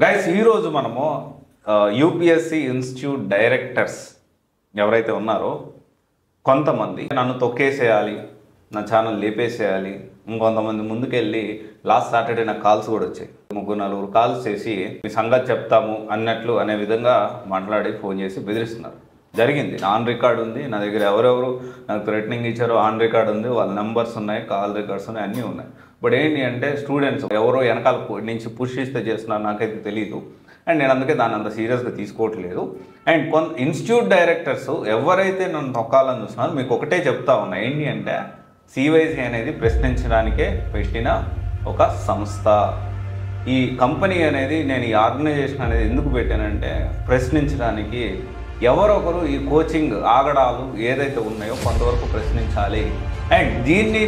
Guys ఈరోజు మనము UPSC institute directors ఎవరైతే ఉన్నారో కొంతమంది నన్ను తొక్కేసేయాలి, నా ఛానల్ లేపేసేయాలి, ఇంకొంతమంది ముందుకెళ్ళి లాస్ట్ సాటర్డే నాకు కాల్స్ కూడా వచ్చాయి. 3-4 కాల్స్ చేసి మీ సంగతి చెప్తాము అన్నట్లు అనే విధంగా మాట్లాడి ఫోన్ చేసి బెదిరిస్తున్నారు. జరిగింది, ఆన్ రికార్డ్ ఉంది నా దగ్గర. ఎవరెవరు నాకు థ్రెటనింగ్ ఇచ్చారో ఆన్ రికార్డ్ ఉంది, వాళ్ళ నెంబర్స్ ఉన్నాయి, కాల్ రికార్డ్స్ ఉన్నాయి, అన్నీ ఉన్నాయి. బట్ ఏంటి అంటే స్టూడెంట్స్ ఎవరో వెనకాల నుంచి పుష్ ఇస్తే చేస్తున్నారు, నాకైతే తెలియదు. అండ్ నేను అందుకే దాన్ని అంత సీరియస్గా తీసుకోవట్లేదు. అండ్ ఇన్స్టిట్యూట్ డైరెక్టర్స్ ఎవరైతే నన్ను తొక్కాలని చూస్తున్నారో మీకు ఒకటే చెప్తా ఉన్నా, ఏంటి అంటే సివైసి అనేది ప్రశ్నించడానికే పెట్టిన ఒక సంస్థ. ఈ కంపెనీ అనేది, నేను ఈ ఆర్గనైజేషన్ అనేది ఎందుకు పెట్టానంటే ప్రశ్నించడానికి. ఎవరొకరు ఈ కోచింగ్ ఆగడాలు ఏదైతే ఉన్నాయో కొంతవరకు ప్రశ్నించాలి. అండ్ దీన్ని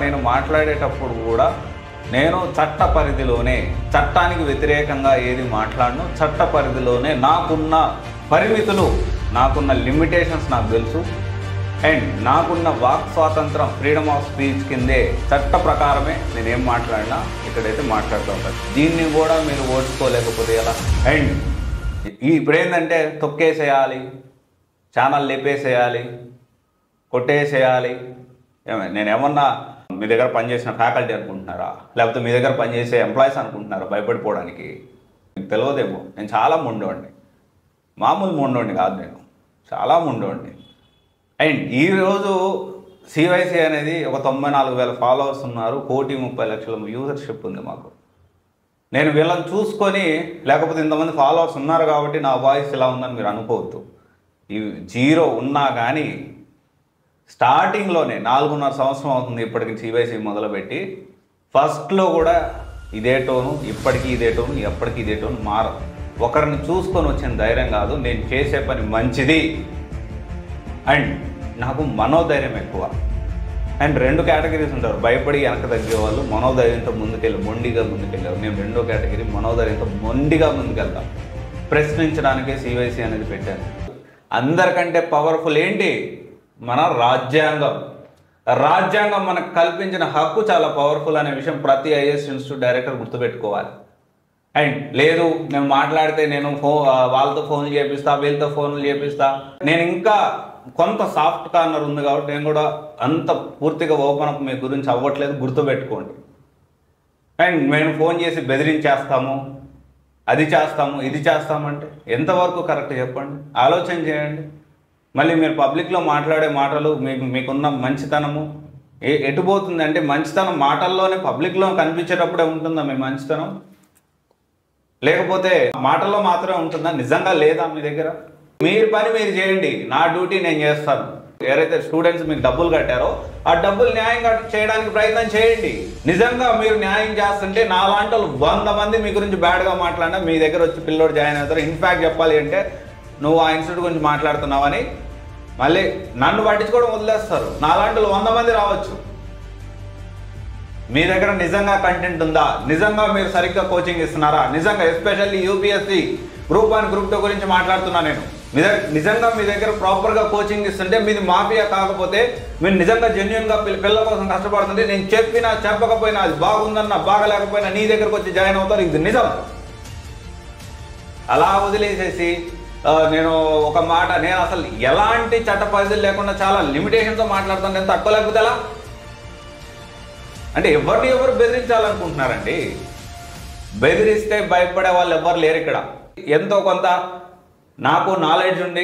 నేను మాట్లాడేటప్పుడు కూడా నేను చట్ట పరిధిలోనే, చట్టానికి వ్యతిరేకంగా ఏది మాట్లాడను, చట్ట పరిధిలోనే నాకున్న పరిమితులు, నాకున్న లిమిటేషన్స్ నాకు తెలుసు. అండ్ నాకున్న వాక్ స్వాతంత్రం, ఫ్రీడమ్ ఆఫ్ స్పీచ్ కిందే చట్ట ప్రకారమే నేనేం మాట్లాడినా ఇక్కడైతే మాట్లాడుతూ ఉంటాను. దీన్ని కూడా మీరు ఓడ్చుకోలేకపోతే ఎలా? అండ్ ఇప్పుడు ఏంటంటే తొక్కేసేయాలి, ఛానల్ లేపేసేయాలి, కొట్టేసేయాలి. నేనేమన్నా మీ దగ్గర పనిచేసిన ఫ్యాకల్టీ అనుకుంటున్నారా, లేకపోతే మీ దగ్గర పనిచేసే ఎంప్లాయీస్ అనుకుంటున్నారా భయపడిపోవడానికి? మీకు తెలియదేమో, నేను చాలా మొండోండి, మామూలు మొండోండి కాదు, నేను చాలా మొండోండి. అండ్ ఈరోజు సివైసి అనేది ఒక 94,000 ఫాలోవర్స్ ఉన్నారు, 1,30,00,000 యూజర్షిప్ ఉంది మాకు. నేను వీళ్ళని చూసుకొని, లేకపోతే ఇంతమంది ఫాలోవర్స్ ఉన్నారు కాబట్టి నా వాయిస్ ఇలా ఉందని మీరు అనుకోవద్దు. ఇవి 0 ఉన్నా కానీ స్టార్టింగ్లోనే 4.5 సంవత్సరం అవుతుంది ఇప్పటికి సివైసి మొదలుపెట్టి. ఫస్ట్లో కూడా ఇదే టోను, ఇప్పటికీ ఇదే టోను, ఎప్పటికీ ఇదే టోను మారదు. ఒకరిని చూసుకొని వచ్చిన ధైర్యం కాదు, నేను చేసే పని మంచిది అండ్ నాకు మనోధైర్యం ఎక్కువ. అండ్ 2 కేటగిరీస్ ఉంటారు, భయపడి వెనక తగ్గేవాళ్ళు, మనోధైర్యంతో ముందుకెళ్ళి మొండిగా ముందుకెళ్ళారు. నేను 2వ కేటగిరీ, మనోధైర్యంతో మొండిగా ముందుకెళ్తాను. ప్రశ్నించడానికే సివైసి అనేది పెట్టాను. అందరికంటే పవర్ఫుల్ ఏంటి? మన రాజ్యాంగం. రాజ్యాంగం మనకు కల్పించిన హక్కు చాలా పవర్ఫుల్ అనే విషయం ప్రతి ఐఏఎస్ ఇన్స్టిట్యూట్ డైరెక్టర్ గుర్తుపెట్టుకోవాలి. అండ్ లేదు నేను మాట్లాడితే నేను వాళ్ళతో ఫోన్లు చేపిస్తా, వీళ్ళతో ఫోన్లు చేపిస్తా, నేను ఇంకా కొంత సాఫ్ట్ కార్నర్ ఉంది కాబట్టి నేను కూడా అంత పూర్తిగా ఓపెన్ అప్ మీ గురించి అవ్వట్లేదు, గుర్తుపెట్టుకోండి. అండ్ మేము ఫోన్ చేసి బెదిరించేస్తాము, అది చేస్తాము, ఇది చేస్తామంటే ఎంతవరకు కరెక్ట్ చెప్పండి, ఆలోచన చేయండి. మళ్ళీ మీరు పబ్లిక్లో మాట్లాడే మాటలు, మీకున్న మంచితనము ఎటుపోతుంది అంటే, మంచితనం మాటల్లోనే పబ్లిక్లో కనిపించేటప్పుడే ఉంటుందా మీ మంచితనం? లేకపోతే మాటల్లో మాత్రమే ఉంటుందా? నిజంగా లేదా మీ దగ్గర? మీరు పని మీరు చేయండి, నా డ్యూటీ నేను చేస్తాను. ఎవరైతే స్టూడెంట్స్ మీకు డబ్బులు కట్టారో ఆ డబ్బులు న్యాయంగా చేయడానికి ప్రయత్నం చేయండి. నిజంగా మీరు న్యాయం చేస్తుంటే నాలాంటి వాళ్ళు 100 మంది మీ గురించి బ్యాడ్గా మాట్లాడినా మీ దగ్గర వచ్చి పిల్లోడు జాయిన్ అవుతారు. ఇన్ఫ్యాక్ట్ చెప్పాలి అంటే నువ్వు ఆ ఇన్స్టిట్యూట్ గురించి మాట్లాడుతున్నావని మళ్ళీ నన్ను పట్టించుకోవడం వదిలేస్తారు. నాలాంటి 100 మంది రావచ్చు. మీ దగ్గర నిజంగా కంటెంట్ ఉందా? నిజంగా మీరు సరిగ్గా కోచింగ్ ఇస్తున్నారా? నిజంగా ఎస్పెషల్లీ యూపీఎస్సీ గ్రూప్ 1 గ్రూప్ 2 గురించి మాట్లాడుతున్నా నేను. నిజంగా మీ దగ్గర ప్రాపర్గా కోచింగ్ ఇస్తుంటే, మీది మాఫియా కాకపోతే, మీరు నిజంగా జెన్యున్గా పిల్లల కోసం కష్టపడుతుంటే, నేను చెప్పినా చెప్పకపోయినా, అది బాగుందన్నా బాగలేకపోయినా నీ దగ్గరకు వచ్చి జాయిన్ అవుతారు. ఇది నిజం. అలా వదిలేసేసి నేను ఒక మాట, నేను అసలు ఎలాంటి చట్ట పరిధులు లేకుండా చాలా లిమిటేషన్తో మాట్లాడుతాను, నేను తక్కువ లేకపోతే ఎలా? అంటే ఎవరిని ఎవరు బెదిరించాలనుకుంటున్నారండి? బెదిరిస్తే భయపడే వాళ్ళు ఎవరు లేరు ఇక్కడ. ఎంతో కొంత నాకు నాలెడ్జ్ ఉంది,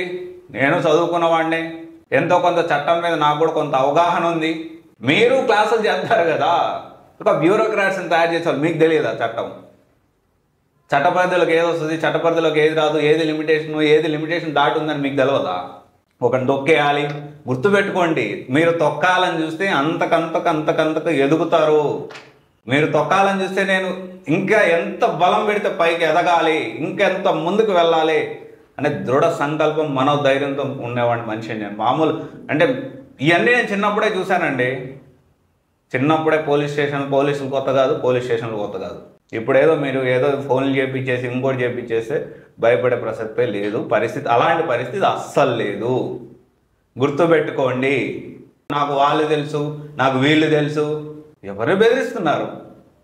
నేను చదువుకున్నవాడిని, ఎంతో కొంత చట్టం మీద నాకు కూడా కొంత అవగాహన ఉంది. మీరు క్లాసులు చేస్తారు కదా, ఒక బ్యూరోక్రాట్స్ని తయారు చేసేవాళ్ళు, మీకు తెలియదా చట్టం? చట్ట పరిధిలోకి ఏది వస్తుంది, చట్ట పరిధిలోకి ఏది రాదు, ఏది లిమిటేషన్ దాటి ఉందని మీకు తెలియదా? ఒకరిని తొక్కేయాలి. గుర్తుపెట్టుకోండి, మీరు తొక్కాలని చూస్తే అంతకంతకు ఎదుగుతారు. మీరు తొక్కాలని చూస్తే నేను ఇంకా ఎంత బలం పెడితే పైకి ఎదగాలి, ఇంకెంత ముందుకు వెళ్ళాలి అనే దృఢ సంకల్పం, మనోధైర్యంతో ఉండేవాడిని మనిషి నేను. మామూలు అంటే ఇవన్నీ నేను చిన్నప్పుడే చూశానండి. చిన్నప్పుడే పోలీసులు కొత్త కాదు, పోలీస్ స్టేషన్లు కొత్త కాదు. ఇప్పుడేదో మీరు ఏదో ఫోన్లు చేపించేసి ఇంకోటి చేపించేస్తే భయపడే ప్రసక్తే లేదు. అలాంటి పరిస్థితి అస్సలు లేదు. గుర్తుపెట్టుకోండి. నాకు వాళ్ళు తెలుసు, నాకు వీళ్ళు తెలుసు. ఎవరు బెదిరిస్తున్నారు?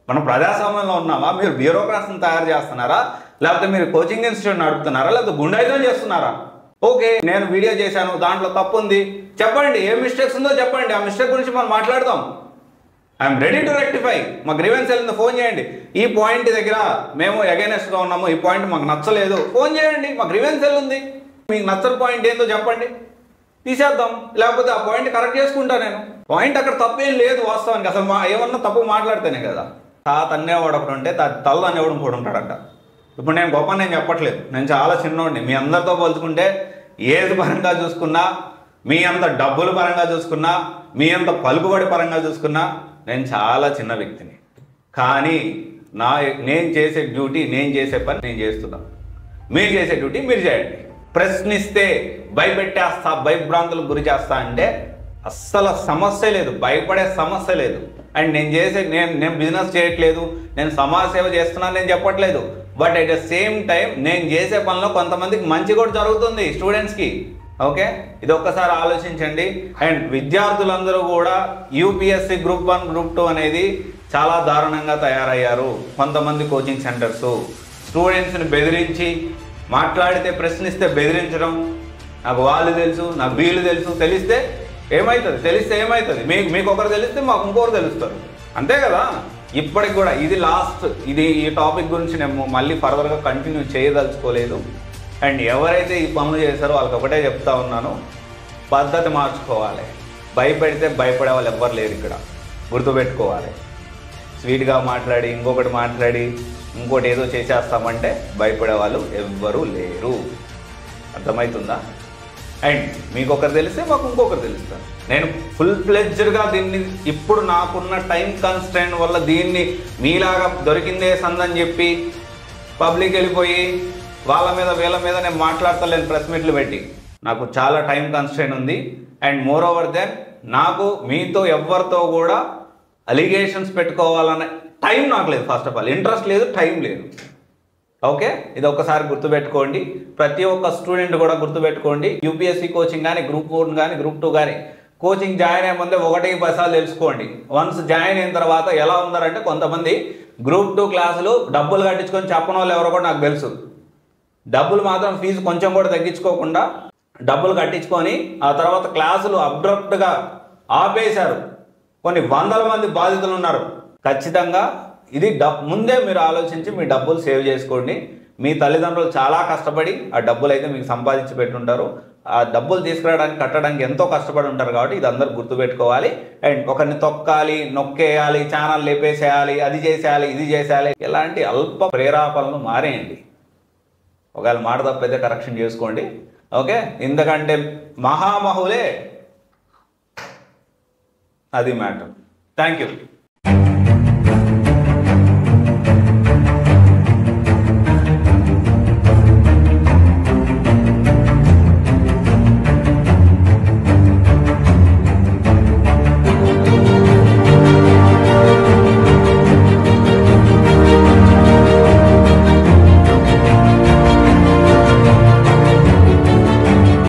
మనం ప్రజాస్వామ్యంలో ఉన్నామా? మీరు బ్యూరోక్రాట్స్ని తయారు చేస్తున్నారా, లేకపోతే మీరు కోచింగ్ ఇన్స్టిట్యూట్ నడుపుతున్నారా, లేకపోతే గుండాయిజం చేస్తున్నారా? ఓకే, నేను వీడియో చేశాను, దాంట్లో తప్పు ఉంది, చెప్పండి. ఏ మిస్టేక్స్ ఉందో చెప్పండి, ఆ మిస్టేక్ గురించి మనం మాట్లాడదాం. I'm ready to rectify. మా గ్రీవెన్స్ వెళ్ళింది, ఫోన్ చేయండి. ఈ పాయింట్ దగ్గర మేము అగైనెస్ట్గా ఉన్నాము, ఈ పాయింట్ మాకు నచ్చలేదు, ఫోన్ చేయండి. మా గ్రీవెన్స్ వెళ్ళింది, మీకు నచ్చని పాయింట్ ఏందో చెప్పండి, తీసేద్దాం. లేకపోతే ఆ పాయింట్ కరెక్ట్ చేసుకుంటా నేను. పాయింట్ అక్కడ తప్పేం లేదు వాస్తవానికి. అసలు ఏమన్నా తప్పు మాట్లాడితేనే కదా. తాత అనేవాడు ఒకడు ఉంటే తల్ల అనేవాడు ఇంకోటి ఉంటాడంట. ఇప్పుడు నేను గొప్ప నేను చెప్పట్లేదు, నేను చాలా చిన్నోడిని. మీ అందరితో పోల్చుకుంటే ఏజ్ పరంగా చూసుకున్నా, మీ అంత డబ్బుల పరంగా చూసుకున్నా, మీ అంత పలుకుబడి పరంగా చూసుకున్నా నేను చాలా చిన్న వ్యక్తిని. కానీ నేను చేసే డ్యూటీ, నేను చేసే పని నేను చేస్తున్నా. మీరు చేసే డ్యూటీ మీరు చేయండి. ప్రశ్నిస్తే భయపెట్టేస్తా, భయభ్రాంతులకు గురి చేస్తా అంటే అస్సలు సమస్య లేదు, భయపడే సమస్య లేదు. అండ్ నేను బిజినెస్ చేయట్లేదు, నేను సమాజ సేవ చేస్తున్నాను నేను చెప్పట్లేదు. But at the same time నేను చేసే పనిలో కొంతమందికి మంచి కూడా జరుగుతుంది, స్టూడెంట్స్కి. ఓకే, ఇది ఒక్కసారి ఆలోచించండి. అండ్ విద్యార్థులందరూ కూడా యూపీఎస్సీ గ్రూప్ 1 గ్రూప్ 2 అనేది చాలా దారుణంగా తయారయ్యారు. కొంతమంది కోచింగ్ సెంటర్స్ స్టూడెంట్స్ని బెదిరించి, మాట్లాడితే ప్రశ్నిస్తే బెదిరించడం. నాకు వాళ్ళు తెలుసు, నాకు వీళ్ళు తెలుసు, తెలిస్తే ఏమవుతుంది, మీకు ఒకరు తెలిస్తే మాకు ఇంకొకరు తెలుస్తారు, అంతే కదా. ఇప్పటికి కూడా ఇది లాస్ట్. ఈ టాపిక్ గురించి నేను మళ్ళీ ఫర్దర్గా కంటిన్యూ చేయదలుచుకోలేదు. అండ్ ఎవరైతే ఈ పనులు చేశారో వాళ్ళకి ఒకటే చెప్తా ఉన్నాను, పద్ధతి మార్చుకోవాలి. భయపెడితే భయపడే వాళ్ళు ఎవ్వరు లేరు ఇక్కడ, గుర్తుపెట్టుకోవాలి. స్వీట్గా మాట్లాడి, ఇంకొకటి మాట్లాడి, ఇంకోటి ఏదో చేసేస్తామంటే భయపడే వాళ్ళు ఎవ్వరూ లేరు. అర్థమవుతుందా? అండ్ మీకు ఒకరు తెలిస్తే మాకు ఇంకొకరు తెలుస్తారు. నేను ఫుల్ ఫ్లెడ్జ్డ్గా దీన్ని ఇప్పుడు నాకున్న టైం కన్స్ట్రెయిన్ వల్ల దీన్ని మీలాగా దొరికిందే సందని చెప్పి పబ్లిక్ వెళ్ళిపోయి వాళ్ళ మీద వీళ్ళ మీద నేను మాట్లాడతలేను ప్రెస్ మీట్లు పెట్టి. నాకు చాలా టైం కన్స్ట్రెయిన్ ఉంది. అండ్ మోర్ ఓవర్ దెన్ నాకు మీతో ఎవరితో కూడా అలిగేషన్స్ పెట్టుకోవాలనే టైం నాకు లేదు. ఫస్ట్ ఆఫ్ ఆల్ ఇంట్రెస్ట్ లేదు, టైం లేదు. ఓకే, ఇది ఒక్కసారి గుర్తుపెట్టుకోండి. ప్రతి ఒక్క స్టూడెంట్ కూడా గుర్తుపెట్టుకోండి. యూపీఎస్సీ కోచింగ్ కానీ, గ్రూప్ 1 కానీ, గ్రూప్ 2 కానీ కోచింగ్ జాయిన్ అయ్యే ముందే 1-10 తెలుసుకోండి. వన్స్ జాయిన్ అయిన తర్వాత ఎలా ఉన్నారంటే, కొంతమంది గ్రూప్ 2 క్లాసులు డబ్బులు కట్టించుకొని చెప్పని వాళ్ళు ఎవరో కూడా నాకు తెలుసు. డబ్బులు మాత్రం ఫీజు కొంచెం కూడా తగ్గించుకోకుండా డబ్బులు కట్టించుకొని ఆ తర్వాత క్లాసులు అబ్రప్ట్గా ఆపేశారు. కొన్ని వందల మంది బాధితులు ఉన్నారు. ఖచ్చితంగా ఇది ముందే మీరు ఆలోచించి మీ డబ్బులు సేవ్ చేసుకోండి. మీ తల్లిదండ్రులు చాలా కష్టపడి ఆ డబ్బులు అయితే మీకు సంపాదించి పెట్టుంటారు. ఆ డబ్బులు తీసుకురావడానికి, కట్టడానికి ఎంతో కష్టపడి ఉంటారు. కాబట్టి ఇది అందరూ గుర్తుపెట్టుకోవాలి. అండ్ ఒకరిని తొక్కాలి, నొక్కేయాలి, ఛానల్ లేపేసేయాలి, అది చేసేయాలి, ఇది చేసేయాలి, ఇలాంటి అల్ప ప్రేరేపణలు మారేయండి. ఒకవేళ మాట తప్పైతే కరెక్షన్ చేసుకోండి. ఓకే, ఎందుకంటే మహామహులే అది మ్యాటర్. Thank you.